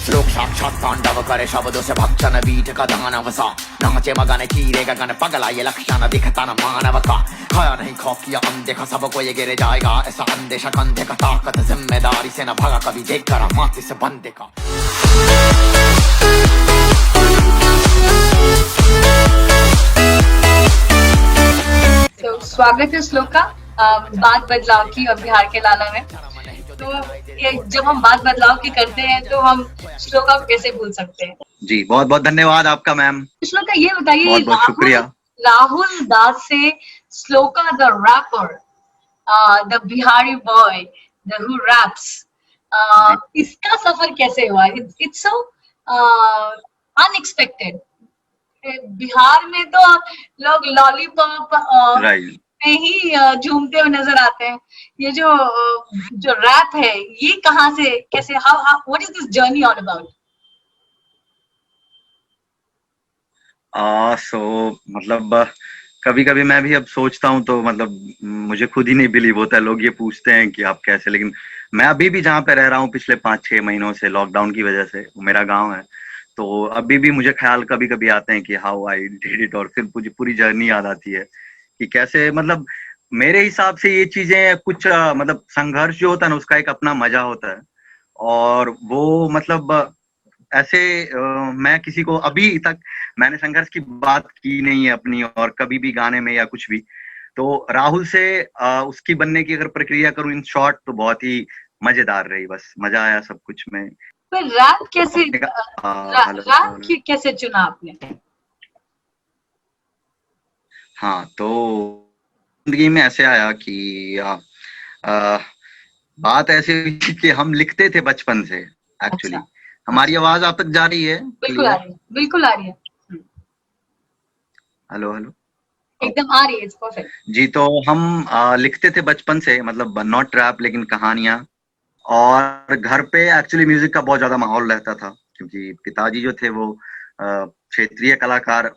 लोक साक्षात तांडव करे शब्दों से भक्षण बीट का दानव सा नाचे मगन चीरेगा गन पगला ये लक्षण दिखता न मानव का खाया नहीं खौफिया अनदेखा सबको ये गिर जाएगा ऐसा अंदेशा कंधे का ताकत जिम्मेदारी से न भागा कभी देख कर माथे से बंदे का। तो स्वागत है श्लोक का बात बदलाव की और बिहार के लाला में। तो ये जब हम बात बदलाव की करते हैं तो हम श्लोका को कैसे भूल सकते हैं। जी बहुत बहुत धन्यवाद आपका मैम। श्लोका ये बताइए, बहुत बहुत शुक्रिया। राहुल दास से Shloka the rapper, the Bihari boy, the who raps, इसका सफर कैसे हुआ? It's so unexpected. बिहार में तो लोग लॉलीपॉप में ही झूमते हुए नजर आते हैं। ये जो रैप है ये कहाँ से, कैसे, what is this journey all about? मतलब कभी कभी मैं भी अब सोचता हूँ तो मतलब मुझे खुद ही नहीं बिलीव होता है। लोग ये पूछते हैं कि आप कैसे, लेकिन मैं अभी भी जहाँ पे रह रहा हूँ पिछले 5-6 महीनों से लॉकडाउन की वजह से, वो मेरा गाँव है, तो अभी भी मुझे ख्याल कभी कभी आते हैं कि हाउ आई डिड इट, और फिर मुझे पूरी जर्नी याद आती है कि कैसे, मतलब मेरे हिसाब से ये चीजें कुछ मतलब संघर्ष जो होता है ना उसका एक अपना मजा होता है। और वो मतलब ऐसे मैं किसी को अभी तक मैंने संघर्ष की बात की नहीं है अपनी, और कभी भी गाने में या कुछ भी। तो राहुल से उसकी बनने की अगर प्रक्रिया करूं इन शॉर्ट तो बहुत ही मजेदार रही, बस मजा आया सब कुछ में। पर रैप कैसे रैप कैसे चुना आपने? हाँ, तो जिंदगी में ऐसे आया कि बात ऐसे हुई कि हम लिखते थे बचपन से एक्चुअली। अच्छा। हमारी आवाज आप तक जा रही है? बिल्कुल आ रही है, बिल्कुल आ रही है। हेलो हेलो, एकदम आ रही है, परफेक्ट जी। तो हम लिखते थे बचपन से, मतलब नॉट रैप लेकिन कहानियां। और घर पे एक्चुअली म्यूजिक का बहुत ज्यादा माहौल रहता था, क्योंकि पिताजी जो थे वो क्षेत्रीय कलाकार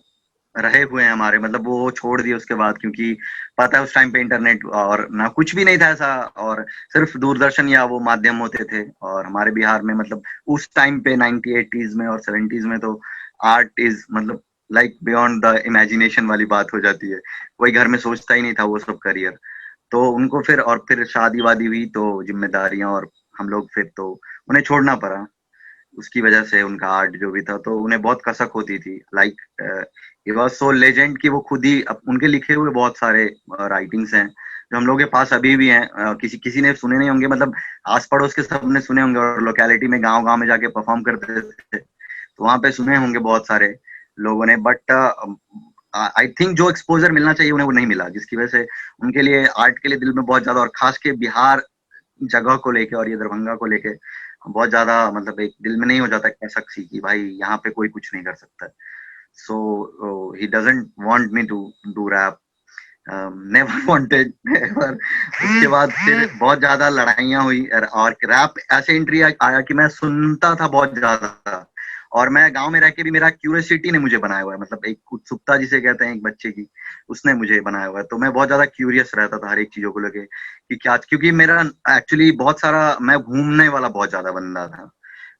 रहे हुए हैं हमारे, मतलब वो छोड़ दिए उसके बाद, क्योंकि पता है उस टाइम पे इंटरनेट और ना कुछ भी नहीं था ऐसा, और सिर्फ दूरदर्शन या वो माध्यम होते थे। और हमारे बिहार में मतलब उस टाइम पे 1980s में और 70s में तो आर्ट इज मतलब लाइक बियॉन्ड द इमेजिनेशन वाली बात हो जाती है। कोई घर में सोचता ही नहीं था वो सब करियर। तो उनको फिर शादी वादी हुई तो जिम्मेदारियां, और हम लोग फिर तो उन्हें छोड़ना पड़ा। उसकी वजह से उनका आर्ट जो भी था तो उन्हें बहुत कसक होती थी। Like he was so legend कि वो खुद ही उनके लिखे हुए बहुत सारे राइटिंग्स हैं जो हम लोग के पास अभी भी हैं। किसी ने सुने नहीं होंगे, मतलब आस पड़ोस के सब ने सुने होंगे, और लोकेलिटी में गांव गांव में जाके परफॉर्म करते थे तो वहां पे सुने होंगे बहुत सारे लोगों ने। बट आई थिंक जो एक्सपोजर मिलना चाहिए उन्हें वो नहीं मिला, जिसकी वजह से उनके लिए आर्ट के लिए दिल में बहुत ज्यादा, और खास के बिहार जगह को लेके और ये दरभंगा को लेके बहुत ज्यादा मतलब एक दिल में नहीं हो जाता क्या शख्सी कि भाई यहाँ पे कोई कुछ नहीं कर सकता। So he doesn't want me to do rap, never wanted never. उसके बाद फिर बहुत ज्यादा लड़ाइयाँ हुई, और रैप ऐसे एंट्री आया कि मैं सुनता था बहुत ज्यादा, और मैं गांव में रह के भी मेरा क्यूरियोसिटी ने मुझे बनाया हुआ है, मतलब एक उत्सुकता जिसे कहते हैं एक बच्चे की, उसने मुझे बनाया हुआ है। तो मैं बहुत ज्यादा क्यूरियस रहता था हर एक चीजों को लेके कि क्या, क्योंकि मेरा एक्चुअली बहुत सारा, मैं घूमने वाला बहुत ज्यादा बंदा था।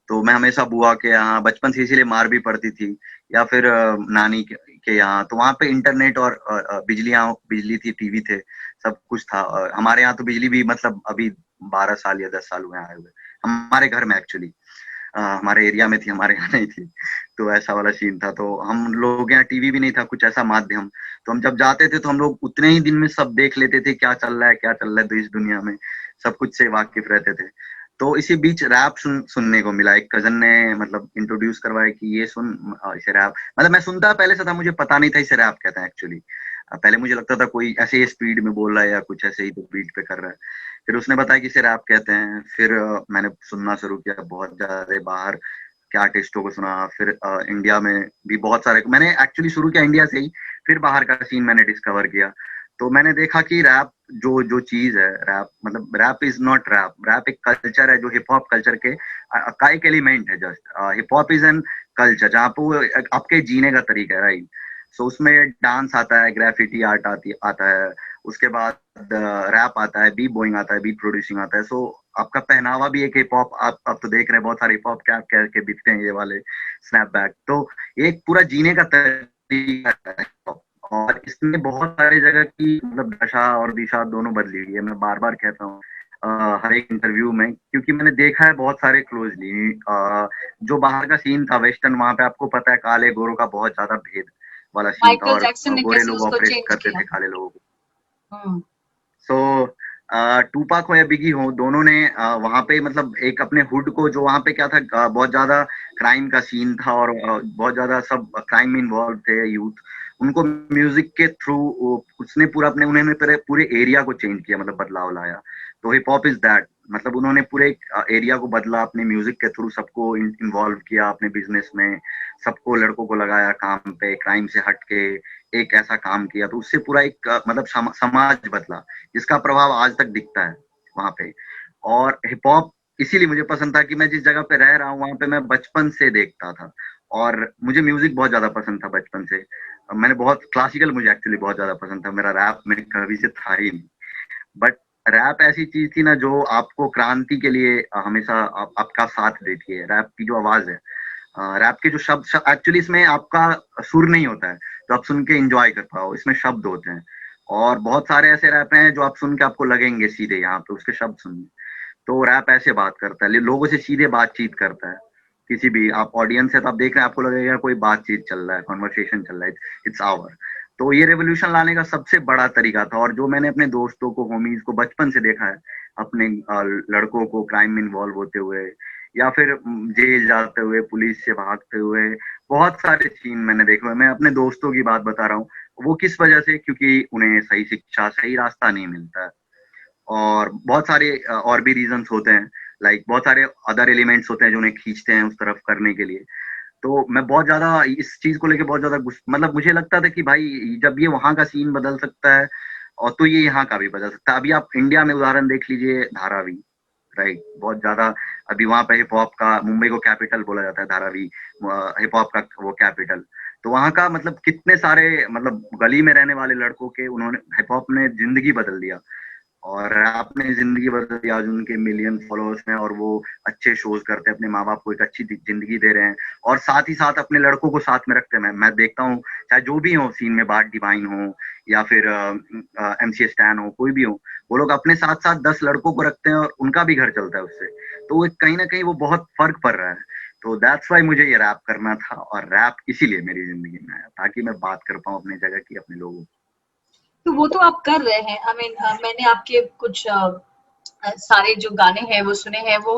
तो मैं हमेशा बुआ के यहाँ बचपन से, इसीलिए मार भी पड़ती थी, या फिर नानी के यहाँ। तो वहां पे इंटरनेट और बिजली थी, टीवी थे, सब कुछ था। हमारे यहाँ तो बिजली भी मतलब अभी 12 साल या 10 साल हुए आए हुए हमारे घर में एक्चुअली। हमारे एरिया में थी, हमारे यहाँ नहीं थी। तो ऐसा वाला सीन था। तो हम लोग यहाँ टीवी भी नहीं था कुछ ऐसा माध्यम, तो हम जब जाते थे तो हम लोग उतने ही दिन में सब देख लेते थे क्या चल रहा है, क्या चल रहा है देश दुनिया में, सब कुछ से वाकिफ रहते थे। तो इसी बीच रैप सुनने को मिला। एक कजन ने मतलब इंट्रोड्यूस करवाया कि ये सुन, इसे रैप, मतलब मैं सुनता पहले से था, मुझे पता नहीं था इसे रैप कहते हैं एक्चुअली। पहले मुझे लगता था कोई ऐसे ही स्पीड में बोल रहा है या कुछ ऐसे ही तो बीट पे कर रहा है। फिर उसने बताया कि इसे रैप कहते हैं। फिर मैंने सुनना शुरू किया, बहुत ज्यादा बाहर के आर्टिस्टों को सुना। फिर इंडिया में भी बहुत सारे, मैंने एक्चुअली शुरू किया इंडिया से ही, फिर बाहर का सीन मैंने डिस्कवर किया। तो मैंने देखा कि रैप जो चीज है, रैप मतलब rap is not rap. Rap एक कल्चर है जो हिप हॉप कल्चर के का एक एलिमेंट है। Just hip hop is an culture जहाँ पे आपके जीने का तरीका है, राइट। सो उसमें डांस आता है, ग्राफिटी आर्ट आता है, उसके बाद रैप आता है, बीट बॉइंग आता है, बीट प्रोड्यूसिंग आता है। सो आपका पहनावा भी एक हिप हॉप, आप तो देख रहे हैं बहुत सारे हिप हॉप कैप करके दिखते हैं ये वाले स्नैपबैक, तो एक पूरा जीने का तरीका है। और इसने बहुत सारी जगह की मतलब दशा और दिशा दोनों बदली हुई है, मैं बार बार कहता हूँ हर एक इंटरव्यू में, क्योंकि मैंने देखा है बहुत सारे क्लोजली। जो बाहर का सीन था वेस्टर्न, वहां पे आपको पता है काले गोरों का बहुत ज्यादा भेद वाला सीन था, माइकल और जैक्सन ने गोरे कैसे लोग उसको ऑपरेट चेंज करते किया। थे काले लोगों को। हम्म। सो टूपाक हो या बिगी हो, दोनों ने वहां पे मतलब एक अपने हुड को, जो वहां पे क्या था, बहुत ज्यादा क्राइम का सीन था और बहुत ज्यादा सब क्राइम में इन्वॉल्व थे यूथ, उनको म्यूजिक के थ्रू उसने पूरा अपने उन्होंने पूरे एरिया को चेंज किया, मतलब बदलाव लाया। तो हिप हॉप इज दैट, मतलब उन्होंने पूरे एरिया को बदला अपने म्यूजिक के थ्रू, सबको इन्वॉल्व किया अपने बिजनेस में, सबको लड़कों को लगाया काम पे, क्राइम से हट के एक ऐसा काम किया, तो उससे पूरा एक मतलब समाज बदला, जिसका प्रभाव आज तक दिखता है वहां पे। और हिप हॉप इसीलिए मुझे पसंद था कि मैं जिस जगह पे रह रहा हूँ वहां पे मैं बचपन से देखता था, और मुझे म्यूजिक बहुत ज्यादा पसंद था बचपन से। मैंने बहुत क्लासिकल, मुझे एक्चुअली बहुत ज्यादा पसंद था, मेरा रैप में कभी से था ही नहीं। बट रैप ऐसी चीज थी ना जो आपको क्रांति के लिए हमेशा आपका साथ देती है। रैप की जो आवाज है, रैप के जो शब्द एक्चुअली इसमें आपका सुर नहीं होता है तो आप सुन के एंजॉय कर पाओ, इसमें शब्द होते हैं। और बहुत सारे ऐसे रैप हैं जो आप सुन के आपको लगेंगे सीधे, यहाँ पे उसके शब्द सुनिए। तो रैप ऐसे बात करता है, लोगों से सीधे बातचीत करता है। किसी भी आप ऑडियंस है तो आप देख रहे हैं, आपको लगेगा कोई बातचीत चल रहा है, कॉन्वर्सेशन चल रहा है, इट्स आवर। तो ये रेवोल्यूशन लाने का सबसे बड़ा तरीका था, और जो मैंने अपने दोस्तों को, होमीज को बचपन से देखा है, अपने लड़कों को क्राइम में इन्वॉल्व होते हुए या फिर जेल जाते हुए, पुलिस से भागते हुए, बहुत सारे सीन मैंने देखे हुए। मैं अपने दोस्तों की बात बता रहा हूँ, वो किस वजह से, क्योंकि उन्हें सही शिक्षा, सही रास्ता नहीं मिलता है। और बहुत सारे और भी रीजंस होते हैं, लाइक बहुत सारे अदर एलिमेंट्स होते हैं जो उन्हें खींचते हैं उस तरफ करने के लिए। तो मैं बहुत ज्यादा इस चीज को लेके बहुत ज्यादा मतलब मुझे लगता था कि भाई जब ये वहां का सीन बदल सकता है और तो ये यहाँ का भी बदल सकता है। अभी आप इंडिया में उदाहरण देख लीजिए, धारावी, राइट, बहुत ज्यादा अभी वहां पे हिप हॉप का, मुंबई को कैपिटल बोला जाता है धारावी, हिप हॉप का वो कैपिटल। तो वहां का मतलब कितने सारे मतलब गली में रहने वाले लड़कों के उन्होंने, हिप हॉप ने जिंदगी बदल दिया, और आपने जिंदगी बदल दी। आज उनके मिलियन फॉलोअर्स हैं और वो अच्छे शोज करते हैं, अपने माँ बाप को एक अच्छी जिंदगी दे रहे हैं, और साथ ही साथ अपने लड़कों को साथ में रखते हैं। मैं देखता हूँ चाहे जो भी हो सीन में, बाट डिवाइन हो या फिर MC स्टैन हो, कोई भी हो, वो लोग अपने साथ साथ 10 लड़कों को रखते हैं और उनका भी घर चलता है उससे। तो वो कहीं ना कहीं वो बहुत फर्क पड़ रहा है। तो दैट्स वाई मुझे ये रैप करना था, और रैप इसीलिए मेरी जिंदगी में आया ताकि मैं बात कर पाऊँ अपनी जगह की, अपने लोगों। तो वो तो आप कर रहे हैं। आई मीन मैंने आपके कुछ सारे जो गाने हैं वो सुने हैं, वो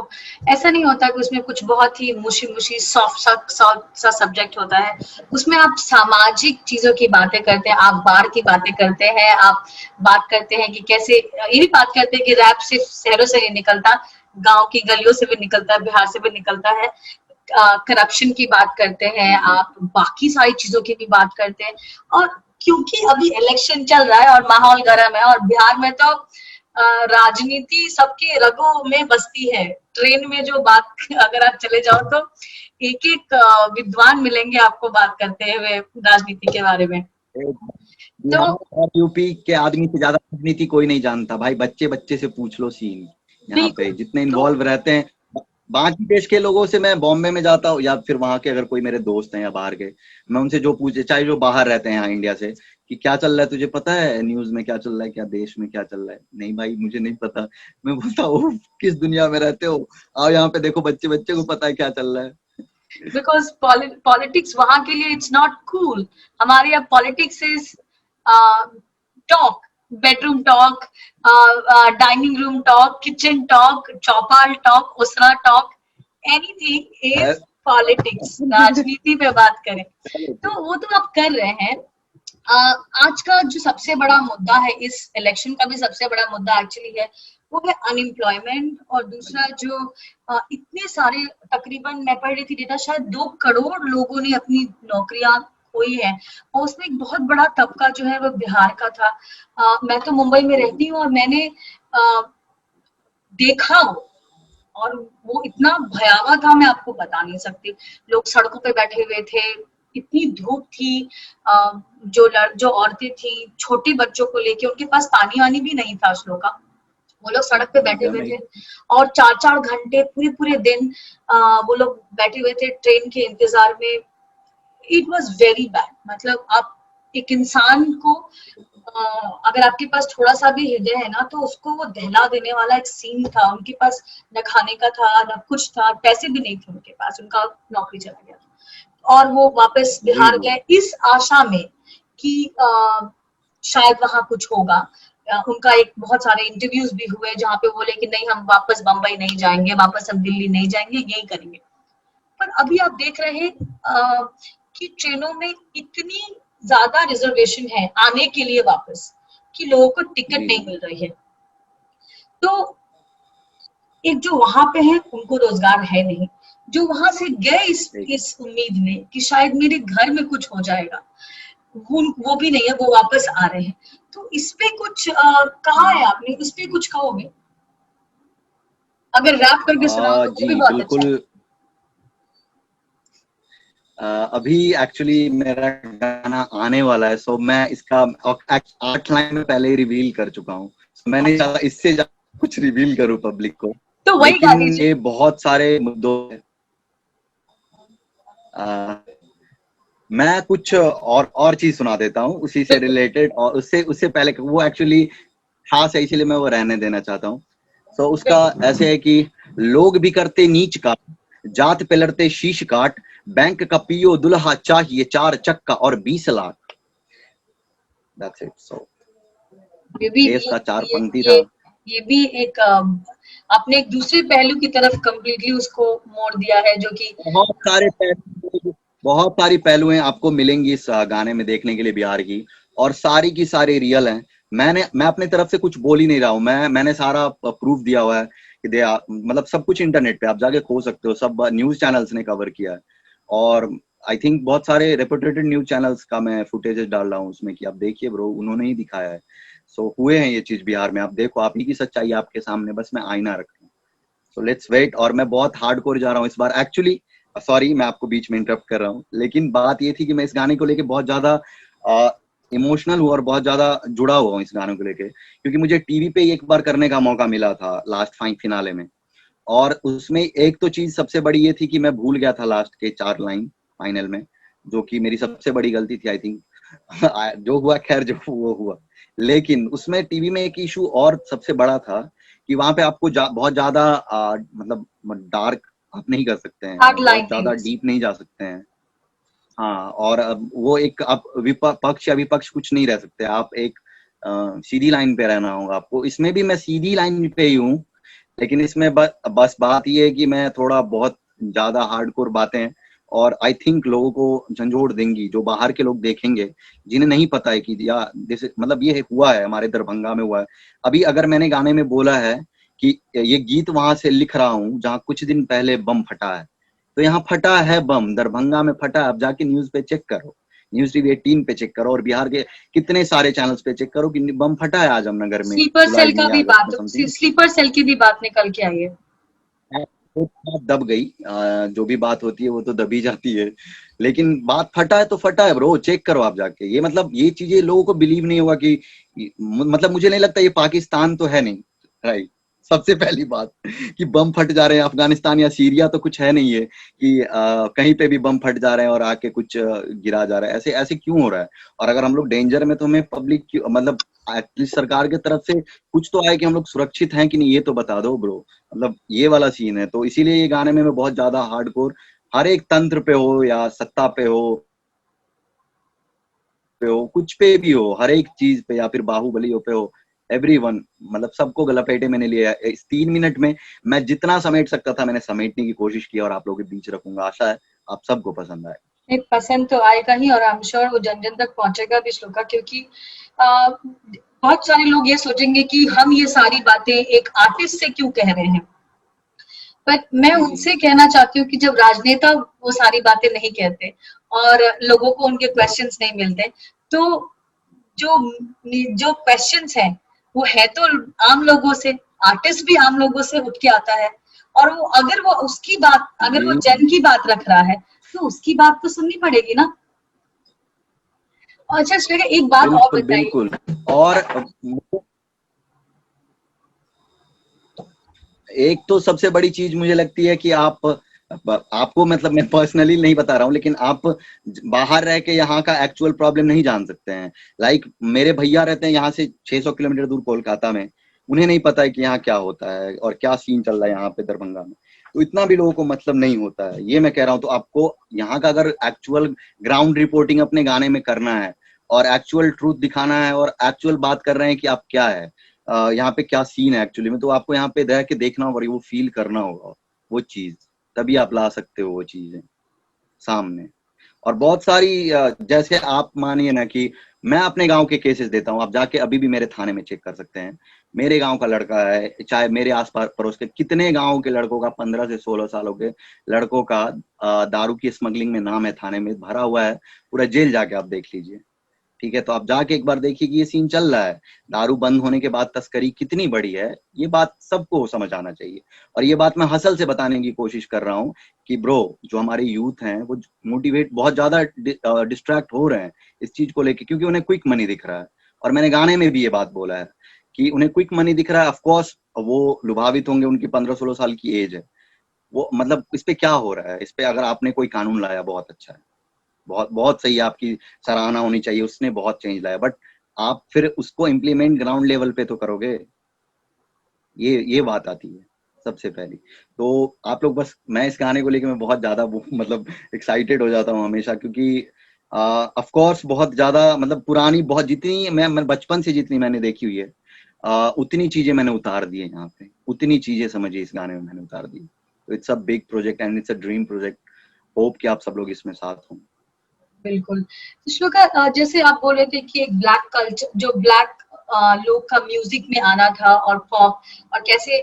ऐसा नहीं होता कि उसमें कुछ बहुत ही मुशी सॉफ्ट सा सब्जेक्ट होता है। उसमें आप सामाजिक चीजों की बातें करते हैं, आप बाढ़ की बातें करते हैं, आप बात करते हैं कि कैसे, ये भी बात करते हैं कि रैप सिर्फ शहरों से नहीं निकलता, गांव की गलियों से भी निकलता है, बिहार से भी निकलता है। करप्शन की बात करते हैं आप, बाकी सारी चीजों की भी बात करते हैं। और क्योंकि अभी इलेक्शन चल रहा है और माहौल गर्म है, और बिहार में तो राजनीति सबके रगों में बसती है। ट्रेन में जो बात, अगर आप चले जाओ तो एक एक विद्वान मिलेंगे आपको बात करते हुए राजनीति के बारे में। तो यूपी के आदमी से ज्यादा राजनीति कोई नहीं जानता भाई, बच्चे बच्चे से पूछ लो सीन यहाँ पे जितने इन्वॉल्व रहते हैं। बाकी देश के लोगों से, मैं बॉम्बे में जाता हूँ या फिर वहां के अगर कोई मेरे दोस्त हैं या बाहर के, मैं उनसे जो पूछे, चाहे जो बाहर रहते हैं यहाँ इंडिया से, कि क्या चल रहा है, तुझे पता है न्यूज में क्या चल रहा है, क्या देश में क्या चल रहा है, नहीं भाई मुझे नहीं पता। मैं बोलता हूँ किस दुनिया में रहते हो, आओ यहाँ पे देखो, बच्चे बच्चे को पता है क्या चल रहा है। बिकॉज पॉलिटिक्स वहां के लिए इट्स नॉट कूल। हमारे यहाँ politics is talk, bedroom talk, dining room talk, kitchen talk, chaupal talk, usra talk, anything is politics. राजनीति पे बात करें तो वो तो आप कर रहे हैं। आज का जो सबसे बड़ा मुद्दा है, इस इलेक्शन का भी सबसे बड़ा मुद्दा एक्चुअली है, वो है अनएम्प्लॉयमेंट। और दूसरा जो इतने सारे, तकरीबन मैं पढ़ रही थी डेटा, शायद 2 करोड़ लोगों ने अपनी नौकरियां खोई है, और उसमें एक बहुत बड़ा तबका जो है वो बिहार का था। मैं तो मुंबई में रहती हूँ और मैंने देखा और वो इतना भयावह था, मैं आपको बता नहीं सकती। लोग सड़कों पे बैठे हुए थे, इतनी धूप थी, जो औरतें थी छोटे बच्चों को लेके, उनके पास पानी वानी भी नहीं था उस लोग का, वो लोग सड़क पे बैठे हुए थे नहीं। और 4-4 घंटे पूरे पूरे दिन वो लोग बैठे हुए थे ट्रेन के इंतजार में। It was very bad. मतलब आप एक इंसान को अगर आपके पास थोड़ा सा भी हृदय है ना तो उसको वो दहला देने वाला एक सीन था। उनके पास न खाने का था न कुछ था, पैसे भी नहीं थे उनके पास, उनका नौकरी चला गया था और वो वापस जी बिहार जी। गए इस आशा में कि शायद वहां कुछ होगा। उनका एक बहुत सारे इंटरव्यूज भी हुए जहाँ पे बोले कि नहीं हम वापस बम्बई नहीं जाएंगे, वापस हम दिल्ली नहीं जाएंगे, यही करेंगे। पर अभी आप देख रहे हैं कि ट्रेनों में इतनी ज्यादा रिजर्वेशन है आने के लिए वापस कि लोगों को टिकट जी नहीं जी। मिल रही है। तो एक जो वहां पे है उनको रोजगार है नहीं, जो वहां से गए ठीक। इस उम्मीद में कि शायद मेरे घर में कुछ हो जाएगा, वो भी नहीं है, वो वापस आ रहे हैं। तो इस पे कुछ कहा है आपने, इस पे कुछ कहोगे? अगर रैप करके सुनाओ तो वो जी भी बहुत अच्छा है। बिल्कुल। अभी एक्चुअली मेरा गाना आने वाला है, सो मैं इसका 8 लाइन में पहले ही रिवील कर चुका हूँ। मैंने अच्छा, चाहा इससे ज्यादा कुछ रिवील करूँ पब्लिक को, तो वही गा लेकिन दीजिए। ये बहुत सारे मुद्दों मैं कुछ और चीज सुना देता हूँ उसी से बिल्कुल। रिलेटेड, और उससे उससे पहले वो एक्चुअली खास है इसीलिए मैं वो रहने देना चाहता हूँ। तो उसका बिल्कुल। ऐसे है कि लोग भी करते नीच काट, जात पे लड़ते शीश काट, बैंक का पीओ दुल्हा चाहिए 4 चक्का और 20 लाख। That's it. सो ये भी ये इसका 4 ये पंक्ति ये था। ये भी एक आपने एक दूसरे पहलू की तरफ कंप्लीटली उसको मोड़ दिया है जो कि बहुत सारे पहलू, बहुत सारी पहलुएं आपको मिलेंगी इस गाने में देखने के लिए बिहार की, और सारी की सारी रियल हैं। मैं अपने तरफ से कुछ बोल ही नहीं रहा हूँ, मैंने सारा प्रूफ दिया हुआ है कि मतलब सब कुछ इंटरनेट पे आप जाके खो सकते हो, सब न्यूज चैनल्स ने कवर किया है। और आई थिंक बहुत सारे रेपुटेटेड न्यूज चैनल्स का मैं फुटेजेस डाल रहा हूँ उसमें कि आप देखिए ब्रो, उन्होंने ही दिखाया है। सो हुए हैं ये चीज बिहार में, आप देखो, आप ही की सच्चाई आपके सामने, बस मैं आईना रख रहा हूँ। So let's wait. और मैं बहुत हार्डकोर जा रहा हूँ इस बार एक्चुअली। सॉरी मैं आपको बीच में इंटरप्ट कर रहा हूँ, लेकिन बात ये थी कि मैं इस गाने को लेके बहुत ज्यादा इमोशनल हूँ और बहुत ज्यादा जुड़ा हुआ हूँ इस गाने को लेके, क्योंकि मुझे टीवी पे एक बार करने का मौका मिला था लास्ट फिनाले में। और उसमें एक तो चीज सबसे बड़ी ये थी कि मैं भूल गया था लास्ट के 4 लाइन फाइनल में, जो कि मेरी सबसे बड़ी गलती थी आई थिंक। जो हुआ खैर, जो वो हुआ। लेकिन उसमें टीवी में एक इशू और सबसे बड़ा था कि वहां पे आपको बहुत ज्यादा मतलब डार्क आप नहीं कर सकते हैं, हार्ड लाइन बहुत नहीं ज्यादा है डीप उसमें। नहीं जा सकते हैं। हाँ, और अब वो एक आप पक्ष या विपक्ष कुछ नहीं रह सकते, आप एक सीधी लाइन पे रहना होगा आपको। इसमें भी मैं सीधी लाइन पे ही हूँ, लेकिन इसमें बस बात ये है कि मैं थोड़ा बहुत ज्यादा हार्डकोर बातें, और आई थिंक लोगों को झंझोड़ देंगी जो बाहर के लोग देखेंगे, जिन्हें नहीं पता है कि या जैसे मतलब ये हुआ है हमारे दरभंगा में हुआ है। अभी अगर मैंने गाने में बोला है कि ये गीत वहां से लिख रहा हूँ जहाँ कुछ दिन पहले बम फटा है, तो यहाँ फटा है बम, दरभंगा में फटा है। आप जाके न्यूज पे चेक करो, न्यूज टीवी 18 पे चेक करो, और बिहार के कितने सारे चैनल्स पे चेक करो कि बम फटा है आजमनगर में स्लीपर सेल जुलाई में का या भी अगस्त में बात, समथिंग। स्लीपर सेल की भी बात निकल के आई है। वो बात दब गई, जो भी बात होती है वो तो दबी जाती है, लेकिन बात फटा है तो फटा है ब्रो, चेक करो आप जाके। ये मतलब ये चीजें लोगों को बिलीव नहीं हुआ कि मतलब मुझे नहीं लगता ये पाकिस्तान तो है नहीं, राइट। सबसे पहली बात कि बम फट जा रहे हैं, अफगानिस्तान या सीरिया तो कुछ है नहीं है कि कहीं पे भी बम फट जा रहे हैं और आके कुछ गिरा जा रहा है, ऐसे ऐसे क्यों हो रहा है। और अगर हम लोग डेंजर में, तो हमें पब्लिक मतलब एटलीस्ट सरकार की तरफ से कुछ तो आए कि हम लोग सुरक्षित हैं कि नहीं, ये तो बता दो ब्रो। मतलब ये वाला सीन है, तो इसीलिए ये गाने में मैं बहुत ज्यादा हार्डकोर, हर एक तंत्र पे हो या सत्ता पे हो, कुछ पे भी हो, हर एक चीज पे, या फिर बाहुबली पे हो, एवरीवन, मतलब सबको गलपेटे मैंने लिया है। इस 3 मिनट में मैं जितना समेट सकता था मैंने समेटने की कोशिश की, और आप लोगों के बीच रखूंगा। आशा है आप सबको पसंद आए। नहीं, पसंद तो आएगा ही और आई एम श्योर वो जन जन तक पहुंचेगा भी श्लोका, क्योंकि बहुत सारे लोग ये सोचेंगे कि हम ये सारी बातें एक आर्टिस्ट से क्यों कह रहे हैं। पर मैं जी जी। उनसे कहना चाहती हूँ कि जब राजनेता वो सारी बातें नहीं कहते और लोगों को उनके क्वेश्चंस नहीं मिलते, तो जो जो क्वेश्चंस हैं वो है तो आम लोगों से, आर्टिस्ट भी आम लोगों से उठ के आता है, और वो अगर वो उसकी बात, अगर वो जन की बात रख रहा है तो उसकी बात तो सुननी पड़ेगी ना। अच्छा श्रेया, एक बात और बिल्कुल बताइए। बिल्कुल। और एक तो सबसे बड़ी चीज मुझे लगती है कि आपको मतलब मैं पर्सनली नहीं बता रहा हूँ, लेकिन आप बाहर रह के यहाँ का एक्चुअल प्रॉब्लम नहीं जान सकते हैं। लाइक मेरे भैया रहते हैं यहाँ से 600 किलोमीटर दूर कोलकाता में, उन्हें नहीं पता है कि यहाँ क्या होता है और क्या सीन चल रहा है यहाँ पे दरभंगा में। तो इतना भी लोगों को मतलब नहीं होता है, ये मैं कह रहा हूँ। तो आपको यहाँ का अगर एक्चुअल ग्राउंड रिपोर्टिंग अपने गाने में करना है और एक्चुअल ट्रूथ दिखाना है और एक्चुअल बात कर रहे हैं कि आप क्या है, यहाँ पे क्या सीन है एक्चुअली में, तो आपको यहाँ पे रह के देखना होगा, वो फील करना होगा वो चीज, तभी आप ला सकते हो वो चीजें सामने। और बहुत सारी जैसे आप मानिए ना कि मैं अपने गांव के केसेस देता हूँ, आप जाके अभी भी मेरे थाने में चेक कर सकते हैं। मेरे गांव का लड़का है, चाहे मेरे आसपास पड़ोस के कितने गांव के लड़कों का, 15 से 16 सालों के लड़कों का दारू की स्मगलिंग में नाम है, थाने में भरा हुआ है, पूरा जेल जाके आप देख लीजिए। ठीक है, तो आप जाके एक बार देखिए कि ये सीन चल रहा है। दारू बंद होने के बाद तस्करी कितनी बड़ी है, ये बात सबको समझ आना चाहिए। और ये बात मैं हसल से बताने की कोशिश कर रहा हूँ कि ब्रो, जो हमारे यूथ हैं वो मोटिवेट बहुत ज्यादा डिस्ट्रैक्ट हो रहे हैं इस चीज को लेके, क्योंकि उन्हें क्विक मनी दिख रहा है। और मैंने गाने में भी ये बात बोला है कि उन्हें क्विक मनी दिख रहा है। ऑफकोर्स वो लुभावित होंगे, उनकी 15-16 साल की एज है वो, मतलब इस पे क्या हो रहा है, इस पे अगर आपने कोई कानून लाया बहुत अच्छा है, बहुत बहुत सही है, आपकी सराहना होनी चाहिए, उसने बहुत चेंज लाया, बट आप फिर उसको इम्प्लीमेंट ग्राउंड लेवल पे तो करोगे, ये बात आती है सबसे पहली। तो आप लोग बस, मैं इस गाने को लेके मैं बहुत ज्यादा मतलब एक्साइटेड हो जाता हूँ हमेशा, क्योंकि ऑफ कोर्स बहुत ज्यादा मतलब पुरानी, बहुत जितनी मैं बचपन से जितनी मैंने देखी हुई है उतनी चीजें मैंने उतार दी है यहाँ पे, उतनी चीजें समझिए इस गाने में मैंने उतार दी। तो it's a big project and it's a dream project, hope कि आप सब लोग इसमें साथ हों। बिल्कुल। तो श्लोका, जैसे आप बोल रहे थे कि एक ब्लैक कल्चर, जो ब्लैक लोग का म्यूजिक में आना था और पॉप, और कैसे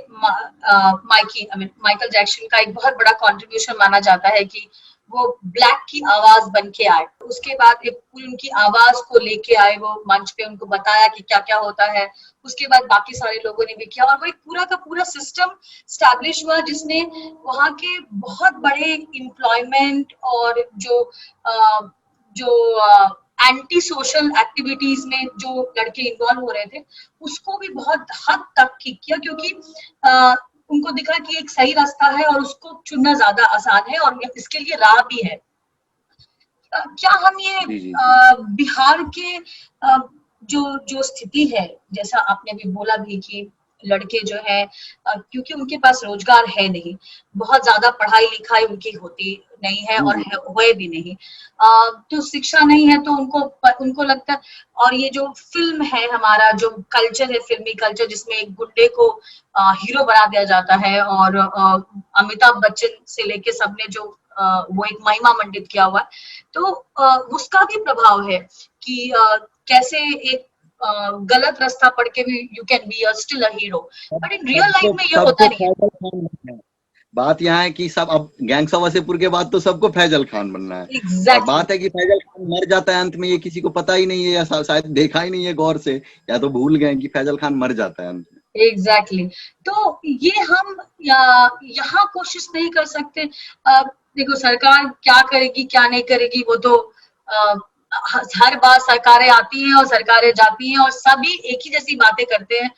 माइकल जैक्सन का एक बहुत बड़ा कंट्रीब्यूशन माना जाता है कि वो ब्लैक की आवाज बन के आए, उसके बाद एक पूरी उनकी आवाज को लेके आए वो मंच पे, उनको बताया कि क्या क्या होता है। उसके बाद बाकी सारे लोगों ने भी किया और वो एक पूरा का पूरा सिस्टम स्टैब्लिश हुआ, जिसने वहाँ के बहुत बड़े एम्प्लॉयमेंट और जो एंटी सोशल एक्टिविटीज में जो लड़के इन्वॉल्व हो रहे थे, उसको भी बहुत हद तक ठीक किया, क्योंकि उनको दिखा कि एक सही रास्ता है और उसको चुनना ज्यादा आसान है और इसके लिए राह भी है। क्या हम ये बिहार के जो जो स्थिति है, जैसा आपने भी बोला भी कि लड़के जो है, क्योंकि उनके पास रोजगार है नहीं, बहुत ज्यादा पढ़ाई लिखाई उनकी होती नहीं है और हुए भी नहीं, तो शिक्षा नहीं है, तो उनको लगता है। और ये जो फिल्म है, हमारा जो कल्चर है, फिल्मी कल्चर, जिसमें एक गुंडे को हीरो बना दिया जाता है और अमिताभ बच्चन से लेके सबने जो वो एक महिमा मंडित किया हुआ है, तो उसका भी प्रभाव है कि कैसे एक गलत रास्ता पढ़ के भी you can be still a hero, but in real life में ये होता नहीं है। बात यहाँ है कि सब, अब गैंग्स ऑफ वासेपुर के बाद तो सबको फैजल खान बनना है। exactly. बात है कि फैजल खान मर जाता है अंत में, ये किसी को पता ही नहीं है या शायद देखा ही नहीं है गौर से, या तो भूल गए कि फैजल खान मर जाता है अंत में। एग्जैक्टली तो ये हम यहाँ कोशिश नहीं कर सकते। देखो, सरकार क्या करेगी क्या नहीं करेगी, वो तो हर बार सरकारें आती हैं और सरकारें जाती हैं और सभी एक ही जैसी बातें करते हैं,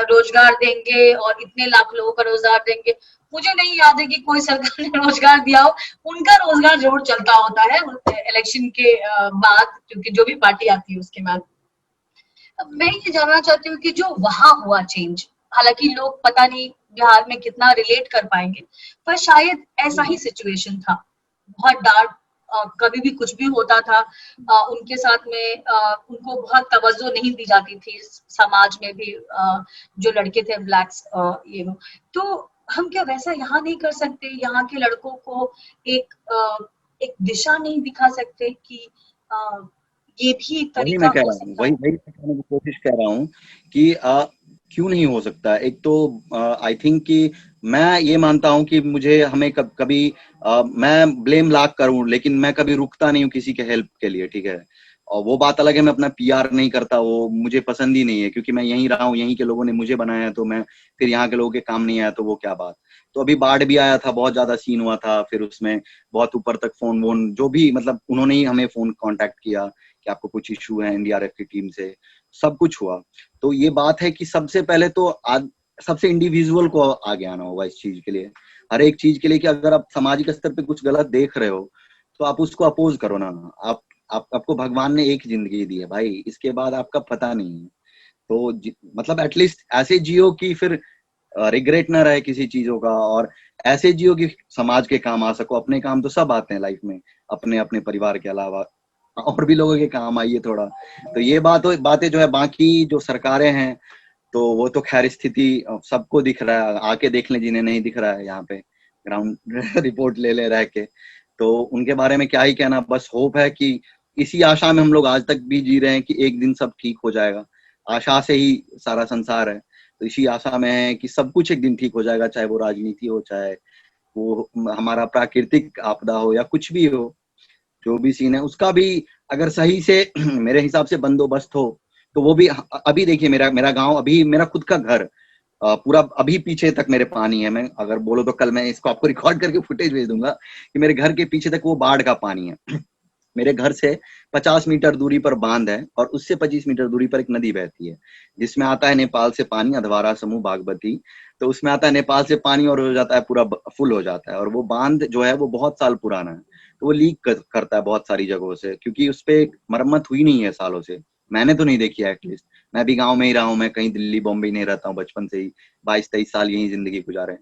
रोजगार देंगे और इतने लाख लोगों का रोजगार देंगे। मुझे नहीं याद है कि कोई सरकार ने रोजगार दिया हो। उनका रोजगार जरूर चलता होता है इलेक्शन के बाद, क्योंकि जो भी पार्टी आती है उसके बाद। मैं ये जानना चाहती हूँ कि जो वहां हुआ चेंज, हालांकि लोग पता नहीं बिहार में कितना रिलेट कर पाएंगे, पर शायद ऐसा ही सिचुएशन था, बहुत डार्क, कभी भी कुछ भी होता था, उनके साथ में उनको बहुत तवज्जो नहीं दी जाती थी समाज में भी, जो लड़के थे ब्लैक्स, तो हम क्या वैसा यहाँ नहीं कर सकते? यहाँ के लड़कों को एक दिशा नहीं दिखा सकते कि ये भी एक तरीका हो सकता है? वही कहने की कोशिश कर रहा हूँ कि क्यों नहीं हो सकता। एक तो आई थिंक कि मैं ये मानता हूँ कि हमें कभी मैं ब्लेम लाख करूँ, लेकिन मैं कभी रुकता नहीं हूँ किसी के हेल्प के लिए, ठीक है। और वो बात अलग है, मैं अपना PR नहीं करता, वो मुझे पसंद ही नहीं है, क्योंकि मैं यहीं रहा हूँ, यहीं के लोगों ने मुझे बनाया, तो मैं फिर यहाँ के लोगों के काम नहीं आया तो वो क्या बात। तो अभी बाढ़ भी आया था, बहुत ज्यादा सीन हुआ था, फिर उसमें बहुत ऊपर तक फोन वोन जो भी, मतलब उन्होंने ही हमें फोन कांटेक्ट किया कि आपको कुछ इशू है NDRF की टीम से, सब कुछ हुआ। तो ये बात है कि सबसे पहले तो सबसे इंडिविजुअल को आगे आना होगा इस चीज के लिए, हर एक चीज के लिए, कि अगर आप सामाजिक स्तर पे कुछ गलत देख रहे हो तो आप उसको अपोज करो ना। आपको भगवान ने एक जिंदगी दी है भाई, इसके बाद आपका पता नहीं है, तो मतलब एटलीस्ट ऐसे जियो कि फिर रिग्रेट ना रहे किसी चीजों का, और ऐसे जियो कि समाज के काम आ सको। अपने काम तो सब आते हैं लाइफ में, अपने अपने परिवार के अलावा और भी लोगों के काम आइए थोड़ा। तो ये बातें जो है, बाकी जो सरकारें हैं तो वो तो खैर स्थिति सबको दिख रहा है, आके देख लें जिन्हें नहीं दिख रहा है, यहाँ पे ग्राउंड रिपोर्ट ले ले रह के, तो उनके बारे में क्या ही कहना। बस होप है कि इसी आशा में हम लोग आज तक भी जी रहे हैं कि एक दिन सब ठीक हो जाएगा। आशा से ही सारा संसार है, तो इसी आशा में है कि सब कुछ एक दिन ठीक हो जाएगा, चाहे वो राजनीति हो, चाहे वो हमारा प्राकृतिक आपदा हो, या कुछ भी हो, जो भी सीन है उसका भी अगर सही से मेरे हिसाब से बंदोबस्त हो तो वो भी। अभी देखिए मेरा गांव, अभी मेरा खुद का घर पूरा अभी पीछे तक मेरे पानी है। मैं अगर बोलो तो कल मैं इसको आपको रिकॉर्ड करके फुटेज भेज दूंगा कि मेरे घर के पीछे तक वो बाढ़ का पानी है। मेरे घर से 50 मीटर दूरी पर बांध है, और उससे 25 मीटर दूरी पर एक नदी बहती है जिसमें आता है नेपाल से पानी, अधवारा समूह बागमती। तो उसमें आता है नेपाल से पानी और हो जाता है पूरा फुल हो जाता है। और वो बांध जो है वो बहुत साल पुराना है, तो वो लीक करता है बहुत सारी जगहों से, क्योंकि उस पर मरम्मत हुई नहीं है सालों से। मैंने तो नहीं देखी है, एटलीस्ट मैं भी गाँव में ही रहा हूँ, मैं कहीं दिल्ली बॉम्बे नहीं रहता हूँ, बचपन से ही 22-23 साल यही जिंदगी गुजारे।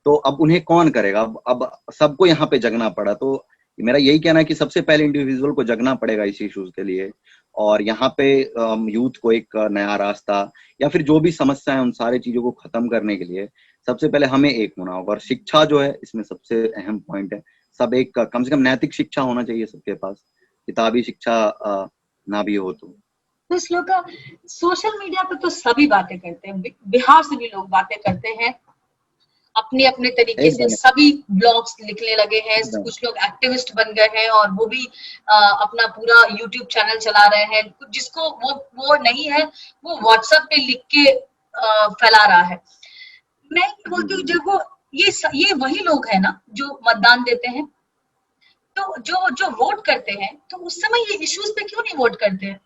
तो अब उन्हें कौन करेगा, अब सबको यहाँ पे जगना पड़ा। तो मेरा यही कहना है कि सबसे पहले इंडिविजुअल को जगना पड़ेगा इस इश्यूज के लिए, और यहाँ पे यूथ को एक नया रास्ता, या फिर जो भी समस्या है उन सारी चीजों को खत्म करने के लिए सबसे पहले हमें एक होना होगा। और शिक्षा जो है इसमें सबसे अहम पॉइंट है। सब एक कम से कम नैतिक शिक्षा होना चाहिए सबके पास, किताबी शिक्षा ना भी हो तो। इस लोग का सोशल मीडिया पे तो सभी बातें करते हैं, बिहार से भी लोग बातें करते हैं अपने अपने तरीके से, सभी ब्लॉग्स लिखने लगे हैं, कुछ लोग एक्टिविस्ट बन गए हैं और वो भी अपना पूरा यूट्यूब चैनल चला रहे हैं। जिसको वो नहीं है वो व्हाट्सएप पे लिख के फैला रहा है। मैं बोलती हूँ जब वो ये वही लोग हैं ना जो मतदान देते हैं, तो जो वोट करते हैं, तो उस समय ये इश्यूज पे क्यों नहीं वोट करते हैं?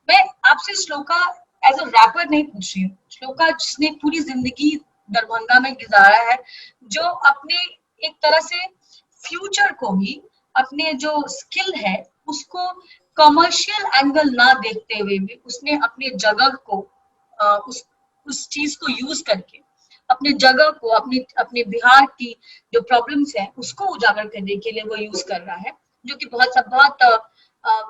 मैं आपसे श्लोका एज अ रैपर नहीं पूछ रही हूँ, श्लोका जिसने पूरी जिंदगी दरभंगा में गुजारा है, जो अपने एक तरह से फ्यूचर को ही, अपने जो स्किल है उसको कमर्शियल एंगल ना देखते हुए भी उसने अपने जगह को उस चीज को यूज करके अपने जगह को, अपने बिहार की जो प्रॉब्लम्स हैं उसको उजागर करने के लिए वो यूज कर रहा है, जो कि बहुत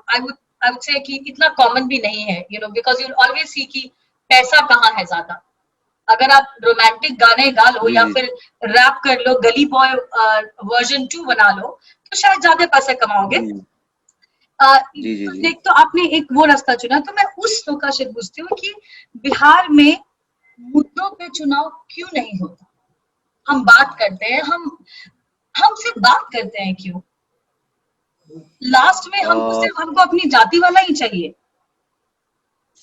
आई वुड से कि इतना कॉमन भी नहीं है, you know, because you always see कि पैसा कहाँ है ज्यादा। अगर आप रोमांटिक गाने गा लो या फिर रैप कर लो, गली बॉय वर्जन 2 बना लो, तो शायद ज्यादा पैसे कमाओगे। देख, तो आपने एक वो रास्ता चुना, तो मैं उस लोका से पूछती हूँ कि बिहार में मुद्दों पे चुनाव क्यों नहीं होता? हम बात करते हैं, हम सिर्फ बात करते हैं, क्यों? लास्ट में हमको अपनी जाति वाला ही चाहिए।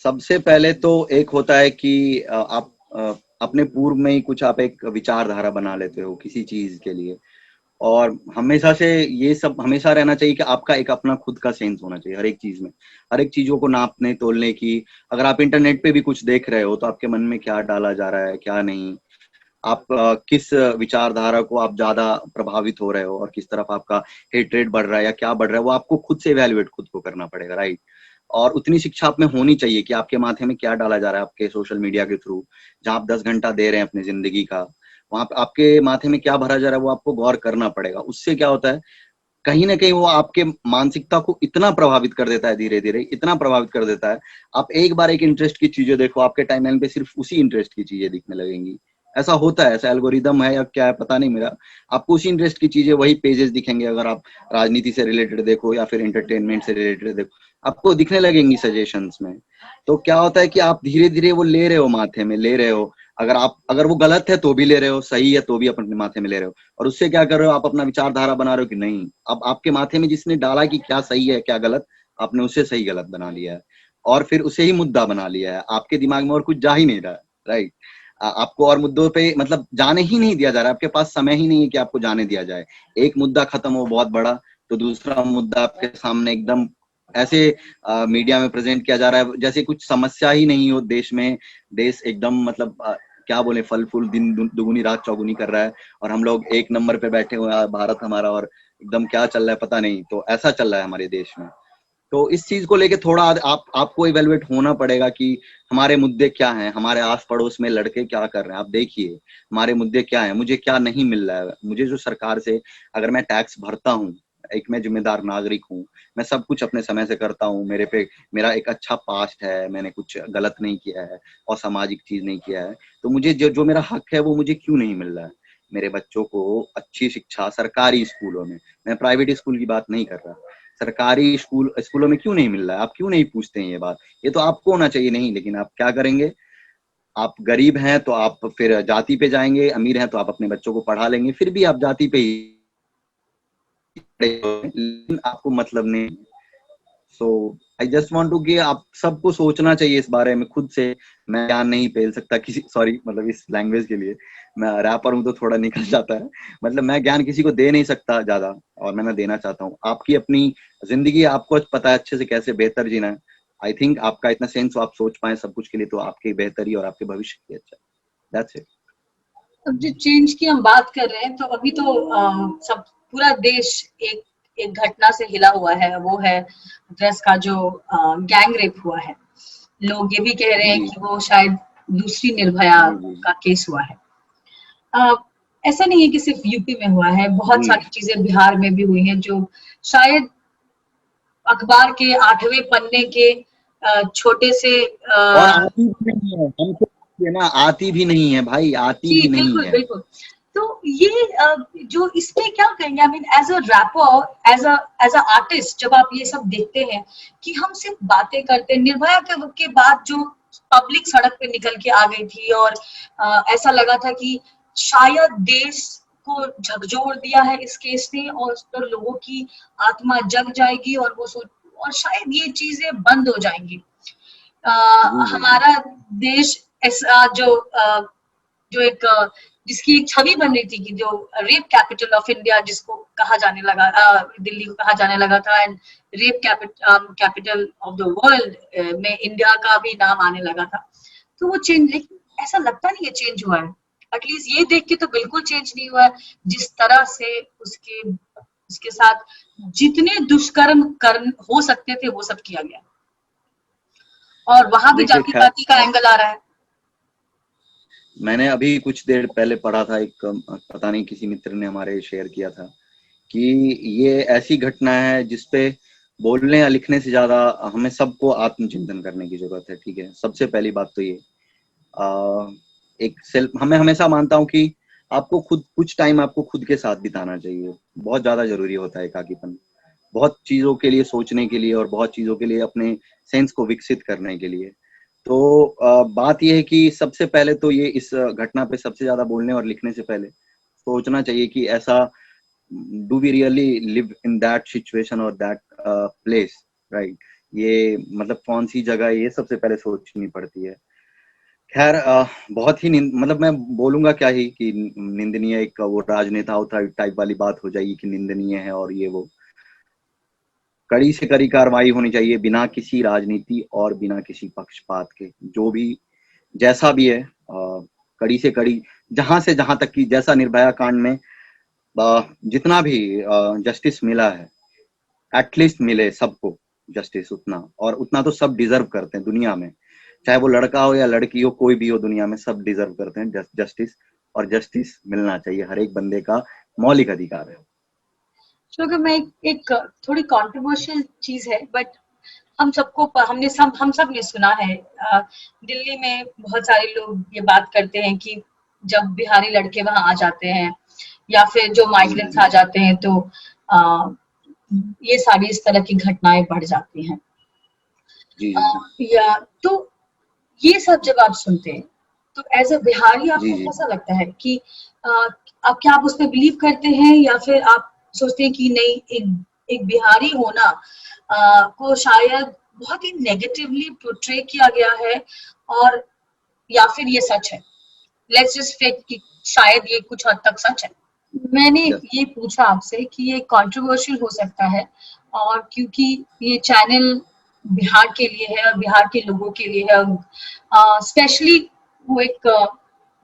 सबसे पहले तो एक होता है कि आप अपने पूर्व में ही कुछ आप एक विचारधारा बना लेते हो किसी चीज के लिए, और हमेशा से ये सब हमेशा रहना चाहिए कि आपका एक अपना खुद का सेंस होना चाहिए हर एक चीज में, हर एक चीजों को नापने तोलने की। अगर आप इंटरनेट पे भी कुछ देख रहे हो तो आपके मन में क्या डाला जा रहा है, क्या नहीं, आप किस विचारधारा को आप ज्यादा प्रभावित हो रहे हो और किस तरफ आपका हेट्रेड बढ़ रहा है या क्या बढ़ रहा है, वो आपको खुद से इवैल्यूएट खुद को करना पड़ेगा, राइट। और उतनी शिक्षा आप में होनी चाहिए कि आपके माथे में क्या डाला जा रहा है आपके सोशल मीडिया के थ्रू, जहां आप 10 घंटा दे रहे हैं अपनी जिंदगी का, वहां आपके माथे में क्या भरा जा रहा है वो आपको गौर करना पड़ेगा। उससे क्या होता है, कहीं ना कहीं वो आपके मानसिकता को इतना प्रभावित कर देता है, धीरे धीरे इतना प्रभावित कर देता है। आप एक बार एक इंटरेस्ट की चीजें देखो, आपके टाइमलाइन पे सिर्फ उसी इंटरेस्ट की चीजें दिखने लगेंगी। ऐसा होता है, ऐसा एल्गोरिदम है या क्या है पता नहीं मेरा, आपको उसी इंटरेस्ट की चीजें, वही पेजेस दिखेंगे। अगर आप राजनीति से रिलेटेड देखो या फिर एंटरटेनमेंट से रिलेटेड देखो, आपको दिखने लगेंगी सजेशंस में। तो क्या होता है कि आप धीरे धीरे वो ले रहे हो, माथे में ले रहे हो। अगर वो गलत है तो भी ले रहे हो, सही है तो भी अपने माथे में ले रहे हो, और उससे क्या कर रहे हो, आप अपना विचारधारा बना रहे हो कि नहीं, अब आपके माथे में जिसने डाला कि क्या सही है क्या गलत, आपने उसे सही गलत बना लिया है और फिर उसे ही मुद्दा बना लिया है। आपके दिमाग में और कुछ जा ही नहीं रहा है, राइट। आपको और मुद्दों पे मतलब जाने ही नहीं दिया जा रहा है, आपके पास समय ही नहीं है कि आपको जाने दिया जाए। एक मुद्दा खत्म हो बहुत बड़ा, तो दूसरा मुद्दा आपके सामने एकदम ऐसे मीडिया में प्रेजेंट किया जा रहा है जैसे कुछ समस्या ही नहीं हो देश में। देश एकदम मतलब क्या बोले, फल फूल दिन दुगुनी रात चौगुनी कर रहा है, और हम लोग एक नंबर पे बैठे हुए हैं भारत हमारा, और एकदम क्या चल रहा है पता नहीं। तो ऐसा चल रहा है हमारे देश में। तो इस चीज को लेके थोड़ा आपको इवेलुएट होना पड़ेगा कि हमारे मुद्दे क्या हैं, हमारे आस पड़ोस में लड़के क्या कर रहे हैं। आप देखिए हमारे मुद्दे क्या हैं, मुझे क्या नहीं मिल रहा है। मुझे जो सरकार से, अगर मैं टैक्स भरता हूँ, एक मैं जिम्मेदार नागरिक हूँ, मैं सब कुछ अपने समय से करता हूँ, मेरा एक अच्छा पास्ट है, मैंने कुछ गलत नहीं किया है, असामाजिक चीज नहीं किया है, तो मुझे जो मेरा हक है वो मुझे क्यों नहीं मिल रहा है। मेरे बच्चों को अच्छी शिक्षा सरकारी स्कूलों में, मैं प्राइवेट स्कूल की बात नहीं कर रहा, सरकारी स्कूलों में क्यों नहीं मिल रहा है? आप क्यों नहीं पूछते हैं ये बात? ये तो आपको होना चाहिए। नहीं, लेकिन आप क्या करेंगे, आप गरीब हैं तो आप फिर जाति पे जाएंगे, अमीर हैं तो आप अपने बच्चों को पढ़ा लेंगे, फिर भी आप जाति पे ही, लेकिन आपको मतलब नहीं। सो आई जस्ट वांट टू कि आप सबको सोचना चाहिए इस बारे में खुद से। मैं ज्ञान नहीं पेल सकता किसी, सॉरी मतलब इस लैंग्वेज के लिए, मैं रैपर हूँ तो थोड़ा निकल जाता है, मतलब मैं ज्ञान किसी को दे नहीं सकता ज्यादा, और मैं देना चाहता हूँ। आपकी अपनी जिंदगी आपको पता है अच्छे से कैसे बेहतर जीना है। आई थिंक आपका इतना सेंस हो, आप सोच पाए सब कुछ के लिए, तो आपकी बेहतरी और आपके भविष्य के लिए अच्छा। That's it. अब जो चेंज की हम बात कर रहे हैं, तो अभी तो सब पूरा देश एक घटना से हिला हुआ है, वो है ड्रेस का जो गैंग रेप हुआ है। लोग ये भी कह रहे हैं कि वो शायद दूसरी निर्भया का केस हुआ है। ऐसा नहीं है कि सिर्फ यूपी में हुआ है, बहुत सारी चीजें बिहार में भी हुई हैं जो शायद अखबार के 8वें पन्ने के छोटे से और आती भी नहीं है हमको, ये ना आती भी नहीं है भाई, आती भी नहीं है। बिल्कुल। तो ये जो इसमें क्या कहेंगे, I mean as a rapper, as a artist, जब आप ये सब देखते हैं कि हम सिर्फ बातें करते हैं, निर्भया के बाद जो पब्लिक सड़क पे निकल के आ गई थी, और ऐसा लगा था कि शायद देश को झकझोर दिया है इस केस ने, और उस पर लोगों की आत्मा जग जाएगी, और और शायद ये चीजें बंद हो जाएंगी। हमारा देश ऐसा जो एक जिसकी एक छवि बन रही थी कि जो रेप कैपिटल ऑफ इंडिया जिसको कहा जाने लगा, दिल्ली को कहा जाने लगा था, and rape capital of the world में इंडिया का भी नाम आने लगा था। तो वो चेंज, लेकिन ऐसा लगता नहीं है चेंज हुआ है। एटलीस्ट ये देख के तो बिल्कुल चेंज नहीं हुआ है। जिस तरह से उसके साथ जितने दुष्कर्म हो सकते थे वो सब किया गया, और वहां भी जाति पाति का एंगल आ रहा है। मैंने अभी कुछ देर पहले पढ़ा था, एक पता नहीं किसी मित्र ने हमारे शेयर किया था कि ये ऐसी घटना है जिसपे बोलने या लिखने से ज्यादा हमें सबको आत्मचिंतन करने की जरूरत है। ठीक है, सबसे पहली बात तो ये एक हमें हमेशा मानता हूँ कि आपको कुछ टाइम आपको खुद के साथ बिताना चाहिए। बहुत ज्यादा जरूरी होता है एकाकीपन, बहुत चीजों के लिए सोचने के लिए, और बहुत चीजों के लिए अपने सेंस को विकसित करने के लिए। तो बात यह है कि सबसे पहले तो ये इस घटना पे सबसे ज्यादा बोलने और लिखने से पहले सोचना चाहिए कि ऐसा do we really live in that situation और दैट प्लेस, राइट? ये मतलब कौन सी जगह, ये सबसे पहले सोचनी पड़ती है। खैर बहुत ही मतलब मैं बोलूंगा क्या ही कि निंदनीय, एक वो राजनेता टाइप वाली बात हो जाएगी कि निंदनीय है और ये वो। कड़ी से कड़ी कार्रवाई होनी चाहिए, बिना किसी राजनीति और बिना किसी पक्षपात के। जो भी जैसा भी है कड़ी से कड़ी, जहां से जहां तक कि जैसा निर्भया कांड में जितना भी जस्टिस मिला है, एटलीस्ट मिले सबको जस्टिस उतना, और उतना तो सब डिजर्व करते हैं दुनिया में, चाहे वो लड़का हो या लड़की हो, कोई भी हो, दुनिया में सब डिजर्व करते हैं जस्टिस, और जस्टिस मिलना चाहिए, हर एक बंदे का मौलिक अधिकार है। अगर मैं एक थोड़ी कंट्रोवर्शियल चीज है, बट हम सब ने सुना है, दिल्ली में बहुत सारे लोग ये बात करते हैं कि जब बिहारी लड़के वहां आ जाते हैं या फिर जो माइग्रेंट्स आ जाते हैं, तो ये सारी इस तरह की घटनाएं बढ़ जाती हैं। या तो ये सब जब आप सुनते हैं तो एज अ बिहारी आपको कैसा लगता है कि आप क्या आप उसमें बिलीव करते हैं, या फिर आप सोचते हैं कि नहीं, एक बिहारी होना को शायद बहुत ही नेगेटिवली पोर्ट्रे किया गया है, और या फिर ये सच है? लेट्स जस्ट फेक कि शायद ये कुछ हद तक सच है। मैंने ये पूछा आपसे कि ये कंट्रोवर्शियल हो सकता है, और क्योंकि ये चैनल बिहार के लिए है और बिहार के लोगों के लिए है, स्पेशली वो एक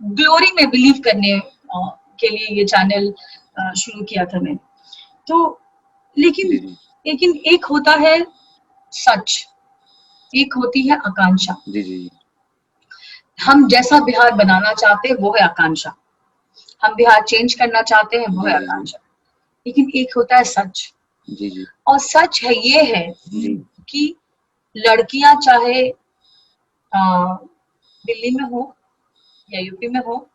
ग्लोरी में बिलीव करने के लिए ये चैनल शुरू किया था मैंने। तो लेकिन एक होता है सच, एक होती है आकांक्षा। जी जी हम जैसा बिहार बनाना चाहते हैं वो है आकांक्षा, हम बिहार चेंज करना चाहते हैं वो है आकांक्षा, लेकिन एक होता है सच। जी जी और सच है ये है जी कि लड़कियां चाहे दिल्ली में हो या यूपी में हो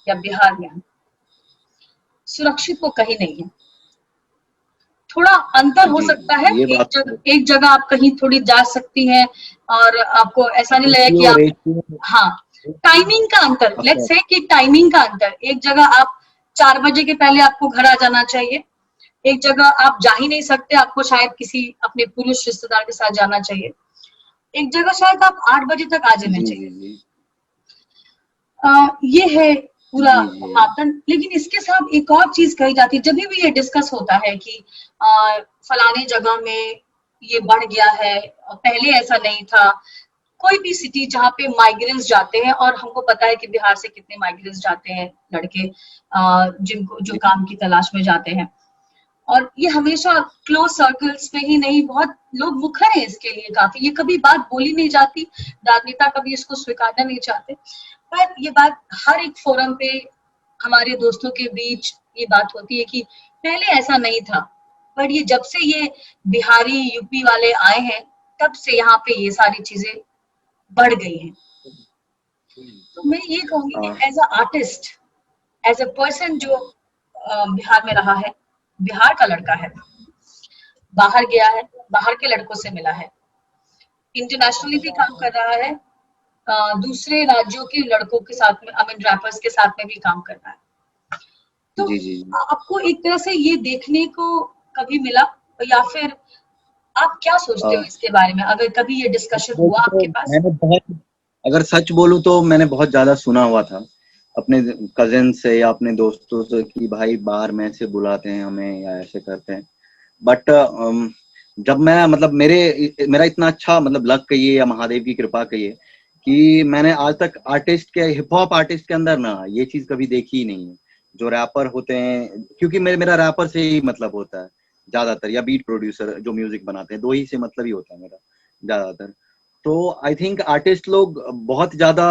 या बिहार में हो, सुरक्षित वो कहीं नहीं है। थोड़ा अंतर हो जी, सकता है, ये बात एक जगह आप कहीं थोड़ी जा सकती हैं और आपको ऐसा नहीं लगेगा कि आप, रेशियो हाँ, टाइमिंग का अंतर, लेट्स से कि टाइमिंग का अंतर, एक जगह आप 4 बजे के पहले आपको घर आ जाना चाहिए, एक जगह आप जा ही नहीं सकते, आपको शायद किसी अपने पुरुष रिश्तेदार के साथ जाना चाहिए, एक जगह शायद आप 8 बजे तक आ जाना जी चाहिए। जी जी ये है पूरा जी जी मापदंड। लेकिन इसके साथ एक और चीज कही जाती है, जब भी ये डिस्कस होता है कि फलाने जगह में ये बढ़ गया है, पहले ऐसा नहीं था, कोई भी सिटी जहाँ पे माइग्रेंट्स जाते हैं, और हमको पता है कि बिहार से कितने माइग्रेंट्स जाते हैं लड़के जिनको जो काम की तलाश में जाते हैं, और ये हमेशा क्लोज सर्कल्स में ही नहीं, बहुत लोग मुखर हैं इसके लिए काफी, ये कभी बात बोली नहीं जाती, राजनेता कभी इसको स्वीकारना नहीं चाहते, पर ये बात हर एक फोरम पे हमारे दोस्तों के बीच ये बात होती है कि पहले ऐसा नहीं था, पर ये जब से ये बिहारी यूपी वाले आए हैं तब से यहाँ पे ये सारी चीजें बढ़ गई हैं। तो मैं ये कहूंगी कि as a artist, as a person जो बिहार में रहा है, बिहार का लड़का है, बाहर गया है, बाहर के लड़कों से मिला है, इंटरनेशनली भी काम कर रहा है, दूसरे राज्यों के लड़कों के साथ में, आई मीन रैपर्स के साथ में भी काम कर रहा है, तो जी जी आपको एक तरह से ये देखने को कभी मिला, या फिर आप क्या सोचते हो इसके बारे में, अगर कभी ये डिस्कशन हुआ आपके पास? मैंने बहुत, अगर सच बोलूं तो मैंने बहुत ज्यादा सुना हुआ था अपने कजिन से या अपने दोस्तों से कि भाई बाहर में ऐसे बुलाते हैं हमें या ऐसे करते हैं, बट जब मैं मतलब मेरा इतना अच्छा मतलब लक कहिए या महादेव की कृपा कहिए कि मैंने आज तक आर्टिस्ट के, हिप हॉप आर्टिस्ट के अंदर ना ये चीज कभी देखी ही नहीं है, जो रैपर होते हैं, क्योंकि मेरा रैपर से ही मतलब होता है ज्यादातर, या बीट प्रोड्यूसर जो म्यूजिक बनाते हैं, दो ही से मतलब ही होता है मेरा ज्यादातर। तो आई थिंक आर्टिस्ट लोग बहुत ज्यादा,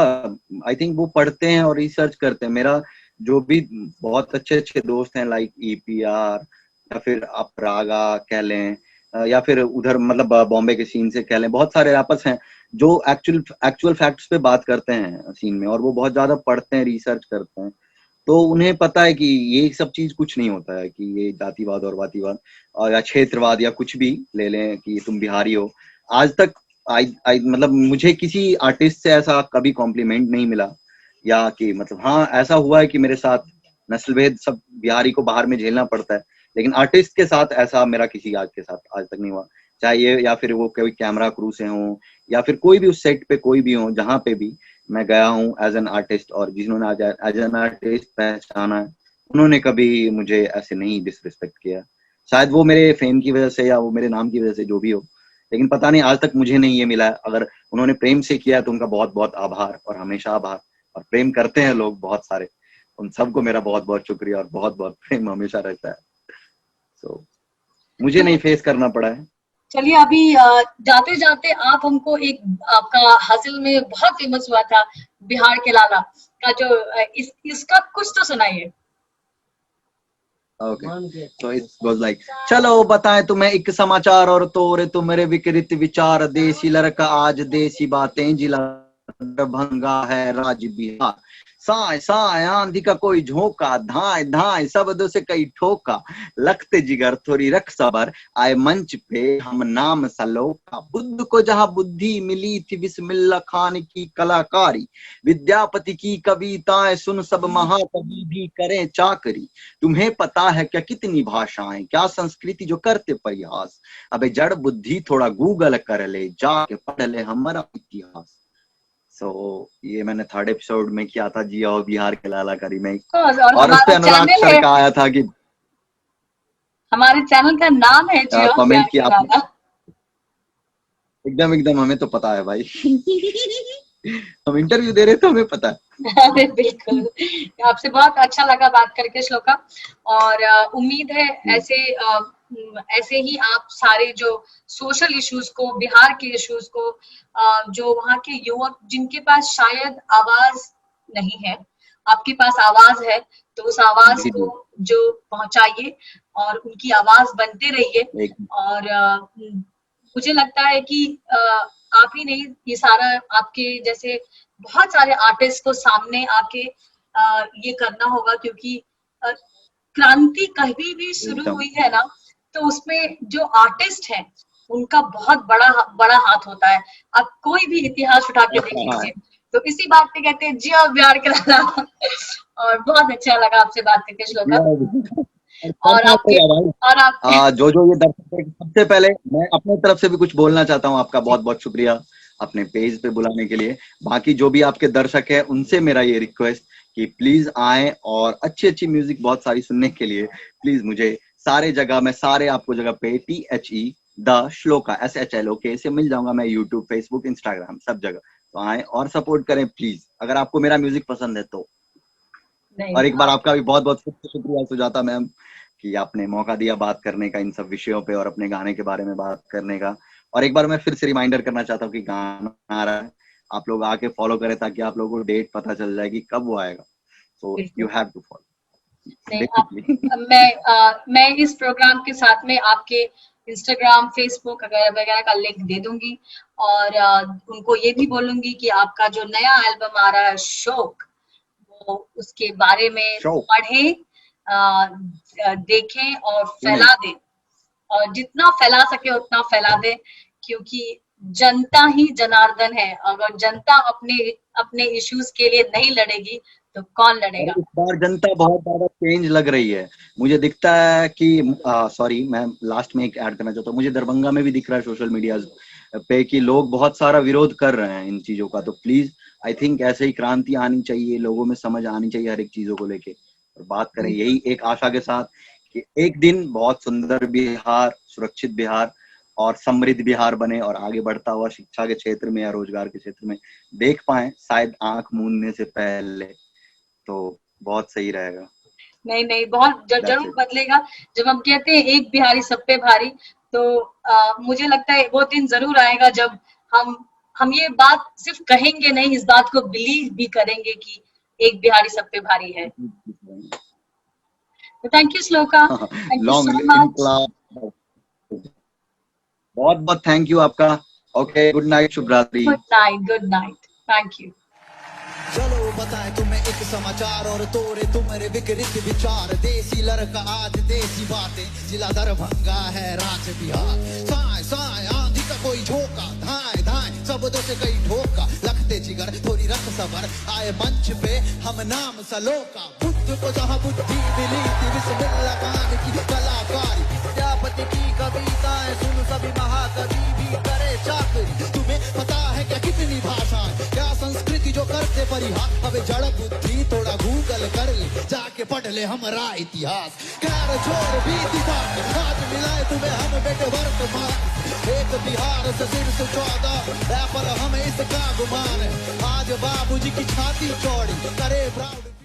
आई थिंक वो पढ़ते हैं और रिसर्च करते हैं। मेरा जो भी बहुत अच्छे अच्छे दोस्त हैं लाइक EPR या फिर आप रागा कह लें, या फिर उधर मतलब बॉम्बे के सीन से कह लें, बहुत सारे रैपर्स हैं जो एक्चुअल फैक्ट्स पे बात करते हैं सीन में, और वो बहुत ज्यादा पढ़ते हैं, रिसर्च करते हैं, तो उन्हें पता है कि ये सब चीज कुछ नहीं होता है, कि ये जातिवाद और वातीवाद और या क्षेत्रवाद या कुछ भी ले लें कि तुम बिहारी हो। आज तक मतलब मुझे किसी आर्टिस्ट से ऐसा कभी कॉम्प्लीमेंट नहीं मिला, या कि मतलब हाँ ऐसा हुआ है कि मेरे साथ नस्लभेद सब बिहारी को बाहर में झेलना पड़ता है, लेकिन आर्टिस्ट के साथ ऐसा मेरा किसी आज के साथ आज तक नहीं हुआ, चाहे ये या फिर वो कोई कैमरा क्रू से हो या फिर कोई भी उस सेट पे कोई भी हो, जहाँ पे भी मैं गया हूँ एज एन आर्टिस्ट, और जिन्होंने आज एज एन आर्टिस्ट पहचाना है, उन्होंने कभी मुझे ऐसे नहीं डिसरिस्पेक्ट किया। शायद वो मेरे फेम की वजह से या वो मेरे नाम की वजह से, जो भी हो, लेकिन पता नहीं आज तक मुझे नहीं ये मिला है। अगर उन्होंने प्रेम से किया तो उनका बहुत बहुत आभार, और हमेशा आभार। और प्रेम करते हैं लोग बहुत सारे, उन सबको मेरा बहुत बहुत शुक्रिया और बहुत बहुत प्रेम हमेशा रहता है। सो मुझे नहीं फेस करना पड़ा है। चलिए, अभी जाते जाते आप हमको एक, आपका हासिल में बहुत फेमस हुआ था बिहार के लाला का, जो इसका कुछ तो सुनाइए। ओके, तो इट वाज लाइक, चलो बताएं तुम्हें एक समाचार और तोरे तो मेरे विकृत विचार, देसी लड़का आज देसी बातें, जिला दरभंगा है राज बिहार, साए साए आंधी का कोई झोंका, धाए धाए शब्दों से कई ठोका, लखते जिगर थोड़ी रख सबर, आए मंच पे हम नाम सलोका, बुद्ध को जहां बुद्धि मिली थी बिस्मिल्लाह खान की कलाकारी, विद्यापति की कविताएं सुन सब महाकवि भी करें चाकरी, तुम्हें पता है क्या कितनी भाषाएं, क्या संस्कृति जो करते प्रयास, अबे जड़ बुद्धि थोड़ा गूगल कर ले, जाके पढ़ ले हमारा इतिहास। सो ये मैंने 3rd एपिसोड में किया था जिया और बिहार के लाला का रीमेक, और उस पे अनुराग सर का आया था कि हमारे चैनल का नाम है जिया कमेंट किया आपने। एकदम एकदम हमें तो पता है भाई। हम इंटरव्यू दे रहे थे, हमें पता है। अरे बिल्कुल, आपसे बहुत अच्छा लगा बात करके श्लोका, और उम्मीद है ऐसे ही आप सारे जो सोशल इश्यूज को, बिहार के इश्यूज को, जो वहाँ के युवक जिनके पास शायद आवाज नहीं है, आपके पास आवाज है, तो उस आवाज को जो पहुंचाइए और उनकी आवाज बनते रहिए। और मुझे लगता है कि आप ही नहीं, ये सारा आपके जैसे बहुत सारे आर्टिस्ट को सामने आके ये करना होगा, क्योंकि क्रांति कभी भी शुरू हुई है ना, तो उसमें जो आर्टिस्ट है उनका बहुत बड़ा हाथ होता है। आप कोई भी इतिहास उठा के देख लीजिए। तो इसी बात पे कहते हैं जिया प्यार करा। और बहुत अच्छा लगा आपसे बात करके श्लोका। और आपके जो ये दर्शक, सबसे पहले मैं अपने तरफ से भी कुछ बोलना चाहता हूँ। आपका बहुत बहुत शुक्रिया अपने पेज पे बुलाने के लिए। बाकी जो भी आपके दर्शक है उनसे मेरा ये रिक्वेस्ट कि प्लीज आए, और अच्छी अच्छी म्यूजिक बहुत सारी सुनने के लिए प्लीज मुझे सारे जगह, मैं सारे आपको जगह पे THE द श्लोका SHLOK से मिल जाऊंगा। मैं यूट्यूब, फेसबुक, इंस्टाग्राम सब जगह। तो आए और सपोर्ट करें प्लीज, अगर आपको मेरा म्यूजिक पसंद है तो। और एक बार आपका भी बहुत बहुत शुक्रिया सुजाता मैम कि आपने मौका दिया बात करने का इन सब विषयों पे और अपने गाने के बारे में बात करने का। और एक बार मैं फिर से रिमाइंडर करना चाहता हूँ कि गाना आ रहा है, आप लोग आके फॉलो करें ताकि आप लोगों को डेट पता चल जाए कि कब वो आएगा। So you have to follow. मैं इस प्रोग्राम के साथ में आपके इंस्टाग्राम, फेसबुक वगैरह का लिंक दे दूंगी, और उनको ये भी बोलूंगी कि आपका जो नया एल्बम आ रहा है शौक, वो उसके बारे में पढ़ें, देखें और फैला दें, और जितना फैला सके उतना फैला दें, क्योंकि जनता ही जनार्दन है। अगर जनता अपने इश्यूज के लिए नहीं लड़ेगी तो कौन लड़ेगा। इस बार जनता बहुत ज्यादा चेंज लग रही है। मुझे दिखता है कि सॉरी, मैं लास्ट में एक ऐड करना चाहता हूँ। मुझे दरभंगा में भी दिख रहा है सोशल मीडिया पे कि लोग बहुत सारा विरोध कर रहे हैं इन चीजों का। तो प्लीज आई थिंक ऐसे ही क्रांति आनी चाहिए, लोगों में समझ आनी चाहिए हर एक चीजों को लेके, और बात करें यही एक आशा के साथ कि एक दिन बहुत सुंदर बिहार, सुरक्षित बिहार और समृद्ध बिहार बने, और आगे बढ़ता हुआ शिक्षा के क्षेत्र में या रोजगार के क्षेत्र में देख पाए, शायद आंख मूंदने से पहले। तो बहुत सही रहेगा। नहीं, बहुत जरूर बदलेगा। जब हम कहते हैं एक बिहारी सब पे भारी, तो मुझे लगता है वो दिन जरूर आएगा जब हम ये बात सिर्फ कहेंगे नहीं, इस बात को बिलीव भी करेंगे कि एक बिहारी सब पे भारी है। Thank you shloka, thank you so much. बहुत बहुत थैंक यू आपका। ओके, गुड नाइट, शुभ रात्रि। Good night, thank you. चलो बताए तुम्हें एक समाचार और तोरे तुम्हारे विकृत विचार। देसी लड़का आज देसी बातें, जिला दरभंगा है राज बिहार। साए साए आंधी का कोई झोंका, धाए धाए शब्दों से कई ठोका। लगते जिगर थोड़ी रख सबर, आए मंच पे हम नाम सलोका। बुद्ध को जहाँ बुद्धि मिली थी, बिस्मिल्लाह खान की कलाकारी। विद्यापति की कविताएं सुन सभी महाकवि भी करे चाकरी। तुम्हें पता है क्या कितनी भाषाएं, क्या संस्कृति जो करते परिहास। अब जड़ बुद्धि थोड़ा गूगल कर ले, जाके पढ़ ले हमारा इतिहास। खैर छोड़ भी दिमाग, आज मिलाए तुम्हें हम बेटे वर्तमान। एक बिहार से सिर्फ 14 पर हमें इसका गुमान है। आज बाबूजी की छाती चौड़ी करे प्राउड।